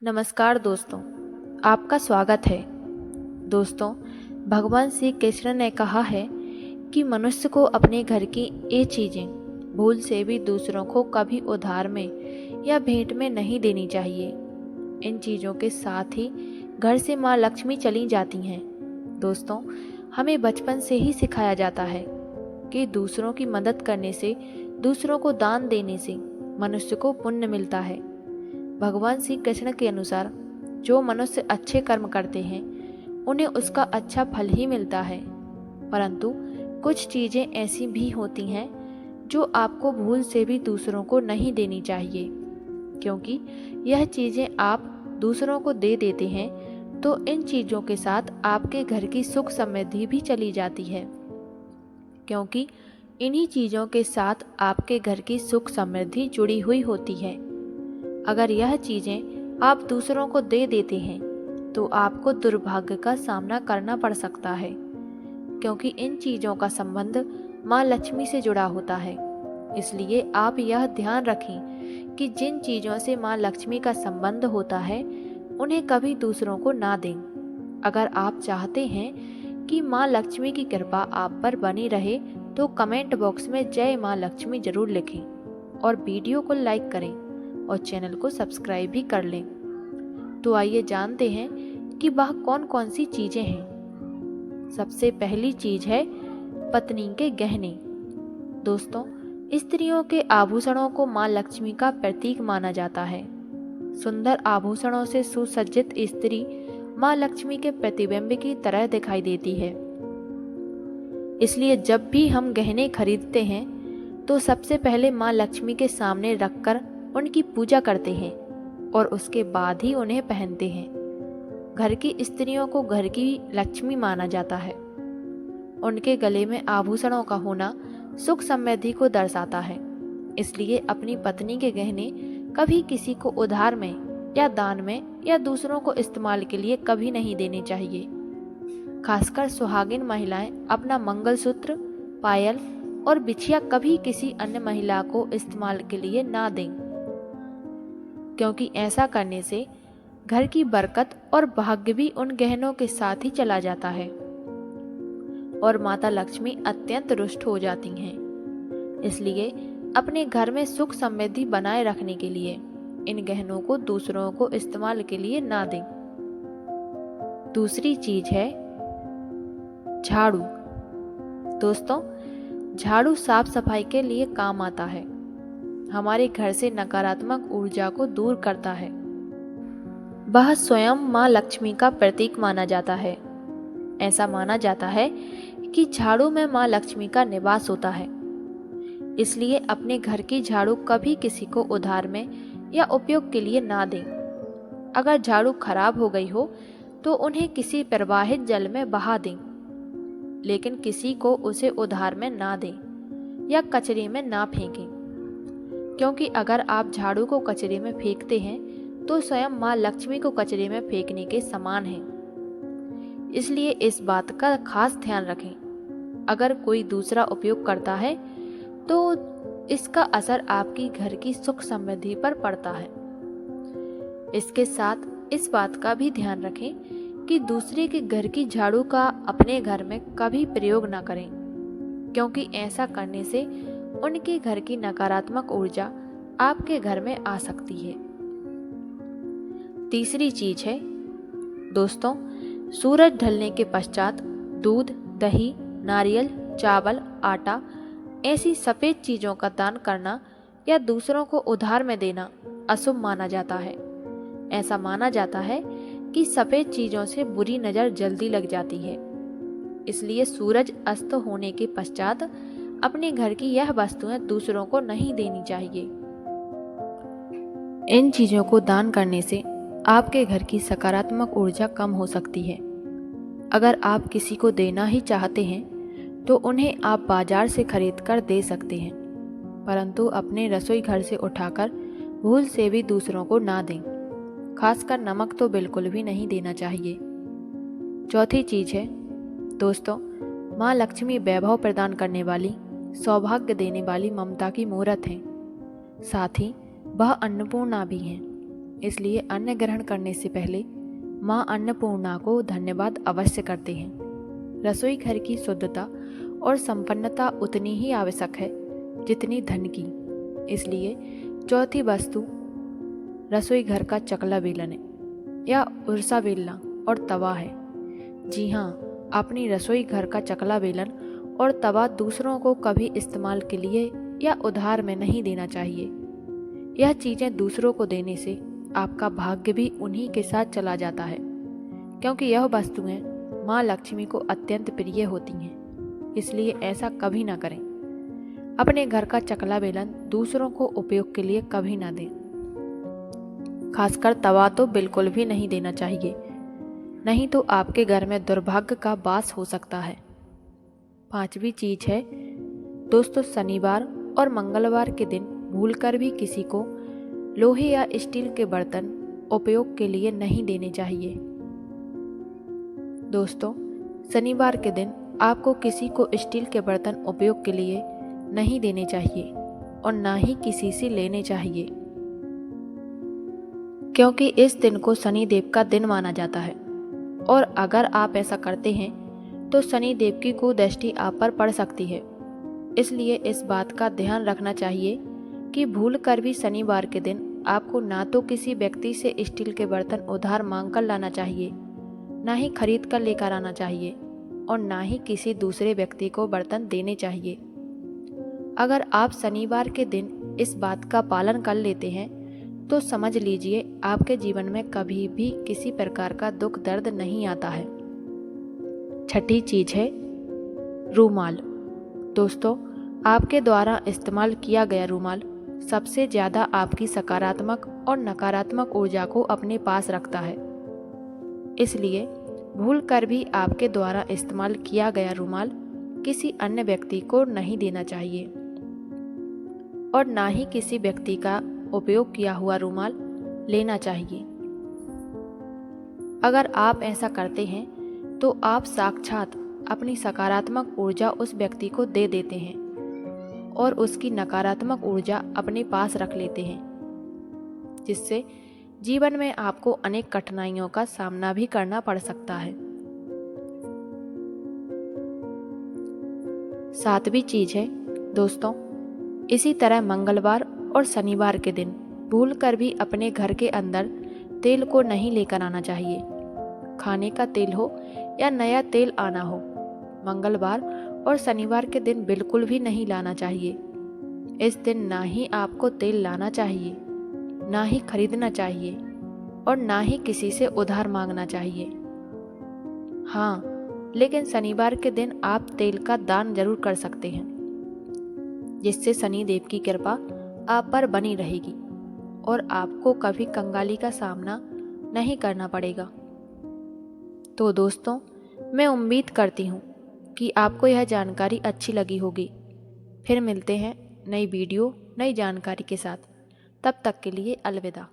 नमस्कार दोस्तों, आपका स्वागत है। दोस्तों, भगवान श्री कृष्ण ने कहा है कि मनुष्य को अपने घर की ये चीज़ें भूल से भी दूसरों को कभी उधार में या भेंट में नहीं देनी चाहिए। इन चीज़ों के साथ ही घर से माँ लक्ष्मी चली जाती हैं। दोस्तों, हमें बचपन से ही सिखाया जाता है कि दूसरों की मदद करने से, दूसरों को दान देने से मनुष्य को पुण्य मिलता है। भगवान श्री कृष्ण के अनुसार जो मनुष्य अच्छे कर्म करते हैं उन्हें उसका अच्छा फल ही मिलता है, परंतु कुछ चीज़ें ऐसी भी होती हैं जो आपको भूल से भी दूसरों को नहीं देनी चाहिए, क्योंकि यह चीज़ें आप दूसरों को दे देते हैं तो इन चीज़ों के साथ आपके घर की सुख समृद्धि भी चली जाती है, क्योंकि इन्हीं चीज़ों के साथ आपके घर की सुख समृद्धि जुड़ी हुई होती है। अगर यह चीज़ें आप दूसरों को दे देते हैं तो आपको दुर्भाग्य का सामना करना पड़ सकता है, क्योंकि इन चीज़ों का संबंध माँ लक्ष्मी से जुड़ा होता है। इसलिए आप यह ध्यान रखें कि जिन चीज़ों से माँ लक्ष्मी का संबंध होता है उन्हें कभी दूसरों को ना दें। अगर आप चाहते हैं कि माँ लक्ष्मी की कृपा आप पर बनी रहे तो कमेंट बॉक्स में जय माँ लक्ष्मी जरूर लिखें और वीडियो को लाइक करें और चैनल को सब्सक्राइब भी कर लें। तो आइए जानते हैं कि वह कौन कौन सी चीज़ें हैं। सबसे पहली चीज़ है पत्नी के गहने। दोस्तों, स्त्रियों के आभूषणों को माँ लक्ष्मी का प्रतीक माना जाता है। सुंदर आभूषणों से सुसज्जित स्त्री माँ लक्ष्मी के प्रतिबिंब की तरह दिखाई देती है। इसलिए जब भी हम गहने खरीदते हैं तो सबसे पहले माँ लक्ष्मी के सामने रखकर उनकी पूजा करते हैं और उसके बाद ही उन्हें पहनते हैं। घर की स्त्रियों को घर की लक्ष्मी माना जाता है। उनके गले में आभूषणों का होना सुख समृद्धि को दर्शाता है। इसलिए अपनी पत्नी के गहने कभी किसी को उधार में या दान में या दूसरों को इस्तेमाल के लिए कभी नहीं देने चाहिए। खासकर सुहागिन महिलाएं अपना मंगलसूत्र, पायल और बिछिया कभी किसी अन्य महिला को इस्तेमाल के लिए ना दें, क्योंकि ऐसा करने से घर की बरकत और भाग्य भी उन गहनों के साथ ही चला जाता है और माता लक्ष्मी अत्यंत रुष्ट हो जाती हैं। इसलिए अपने घर में सुख समृद्धि बनाए रखने के लिए इन गहनों को दूसरों को इस्तेमाल के लिए ना दें। दूसरी चीज है झाड़ू। दोस्तों, झाड़ू साफ सफाई के लिए काम आता है। हमारे घर से नकारात्मक ऊर्जा को दूर करता है। वह स्वयं माँ लक्ष्मी का प्रतीक माना जाता है। ऐसा माना जाता है कि झाड़ू में माँ लक्ष्मी का निवास होता है। इसलिए अपने घर की झाड़ू कभी किसी को उधार में या उपयोग के लिए ना दें। अगर झाड़ू खराब हो गई हो तो उन्हें किसी प्रवाहित जल में बहा दें, लेकिन किसी को उसे उधार में ना दें या कचरे में ना फेंकें, क्योंकि अगर आप झाड़ू को कचरे में फेंकते हैं तो स्वयं माँ लक्ष्मी को कचरे में फेंकने के समान है। इसलिए इस बात का खास ध्यान रखें। अगर कोई दूसरा उपयोग करता है तो इसका असर आपकी घर की सुख समृद्धि पर पड़ता है। इसके साथ इस बात का भी ध्यान रखें कि दूसरे के घर की झाड़ू का अपने घर में कभी प्रयोग न करें, क्योंकि ऐसा करने से उनके घर की नकारात्मक ऊर्जा आपके घर में आ सकती है। तीसरी चीज है दोस्तों, सूरज ढलने के पश्चात दूध, दही, नारियल, चावल, आटा ऐसी सफेद चीजों का दान करना या दूसरों को उधार में देना अशुभ माना जाता है। ऐसा माना जाता है कि सफेद चीजों से बुरी नजर जल्दी लग जाती है। इसलिए सूरज अस्त होने के पश्चात अपने घर की यह वस्तुएं दूसरों को नहीं देनी चाहिए। इन चीजों को दान करने से आपके घर की सकारात्मक ऊर्जा कम हो सकती है। अगर आप किसी को देना ही चाहते हैं तो उन्हें आप बाजार से खरीद कर दे सकते हैं, परंतु अपने रसोई घर से उठाकर भूल से भी दूसरों को ना दें। खासकर नमक तो बिल्कुल भी नहीं देना चाहिए। चौथी चीज है दोस्तों, माँ लक्ष्मी वैभव प्रदान करने वाली, सौभाग्य देने वाली ममता की मूरत है। साथ ही वह अन्नपूर्णा भी हैं। इसलिए अन्न ग्रहण करने से पहले माँ अन्नपूर्णा को धन्यवाद अवश्य करते हैं। रसोई घर की शुद्धता और संपन्नता उतनी ही आवश्यक है जितनी धन की। इसलिए चौथी वस्तु रसोई घर का चकला बेलन या उरसा बेलना और तवा है। जी हाँ, अपनी रसोई घर का चकला बेलन और तवा दूसरों को कभी इस्तेमाल के लिए या उधार में नहीं देना चाहिए। यह चीज़ें दूसरों को देने से आपका भाग्य भी उन्हीं के साथ चला जाता है, क्योंकि यह वस्तुएं माँ लक्ष्मी को अत्यंत प्रिय होती हैं। इसलिए ऐसा कभी ना करें। अपने घर का चकला बेलन दूसरों को उपयोग के लिए कभी ना दें। खासकर तवा तो बिल्कुल भी नहीं देना चाहिए, नहीं तो आपके घर में दुर्भाग्य का वास हो सकता है। पांचवी चीज है दोस्तों, शनिवार और मंगलवार के दिन भूलकर भी किसी को लोहे या स्टील के बर्तन उपयोग के लिए नहीं देने चाहिए। दोस्तों, शनिवार के दिन आपको किसी को स्टील के बर्तन उपयोग के लिए नहीं देने चाहिए और ना ही किसी से लेने चाहिए, क्योंकि इस दिन को शनि देव का दिन माना जाता है और अगर आप ऐसा करते हैं तो शनि देव की कुदृष्टि आप पर पड़ सकती है। इसलिए इस बात का ध्यान रखना चाहिए कि भूल कर भी शनिवार के दिन आपको ना तो किसी व्यक्ति से स्टील के बर्तन उधार मांग कर लाना चाहिए, ना ही खरीद कर लेकर आना चाहिए और ना ही किसी दूसरे व्यक्ति को बर्तन देने चाहिए। अगर आप शनिवार के दिन इस बात का पालन कर लेते हैं तो समझ लीजिए आपके जीवन में कभी भी किसी प्रकार का दुख दर्द नहीं आता है। छठी चीज है रूमाल। दोस्तों, आपके द्वारा इस्तेमाल किया गया रूमाल सबसे ज़्यादा आपकी सकारात्मक और नकारात्मक ऊर्जा को अपने पास रखता है। इसलिए भूल कर भी आपके द्वारा इस्तेमाल किया गया रूमाल किसी अन्य व्यक्ति को नहीं देना चाहिए और ना ही किसी व्यक्ति का उपयोग किया हुआ रूमाल लेना चाहिए। अगर आप ऐसा करते हैं तो आप साक्षात अपनी सकारात्मक ऊर्जा उस व्यक्ति को दे देते हैं और उसकी नकारात्मक ऊर्जा अपने पास रख लेते हैं, जिससे जीवन में आपको अनेक कठिनाइयों का सामना भी करना पड़ सकता है। सातवीं चीज है दोस्तों, इसी तरह मंगलवार और शनिवार के दिन भूल कर भी अपने घर के अंदर तेल को नहीं लेकर आना चाहिए। खाने का तेल हो या नया तेल आना हो, मंगलवार और शनिवार के दिन बिल्कुल भी नहीं लाना चाहिए। इस दिन ना ही आपको तेल लाना चाहिए, ना ही खरीदना चाहिए और ना ही किसी से उधार मांगना चाहिए। हाँ, लेकिन शनिवार के दिन आप तेल का दान जरूर कर सकते हैं, जिससे शनि देव की कृपा आप पर बनी रहेगी और आपको कभी कंगाली का सामना नहीं करना पड़ेगा। तो दोस्तों, मैं उम्मीद करती हूँ कि आपको यह जानकारी अच्छी लगी होगी। फिर मिलते हैं नई वीडियो, नई जानकारी के साथ। तब तक के लिए अलविदा।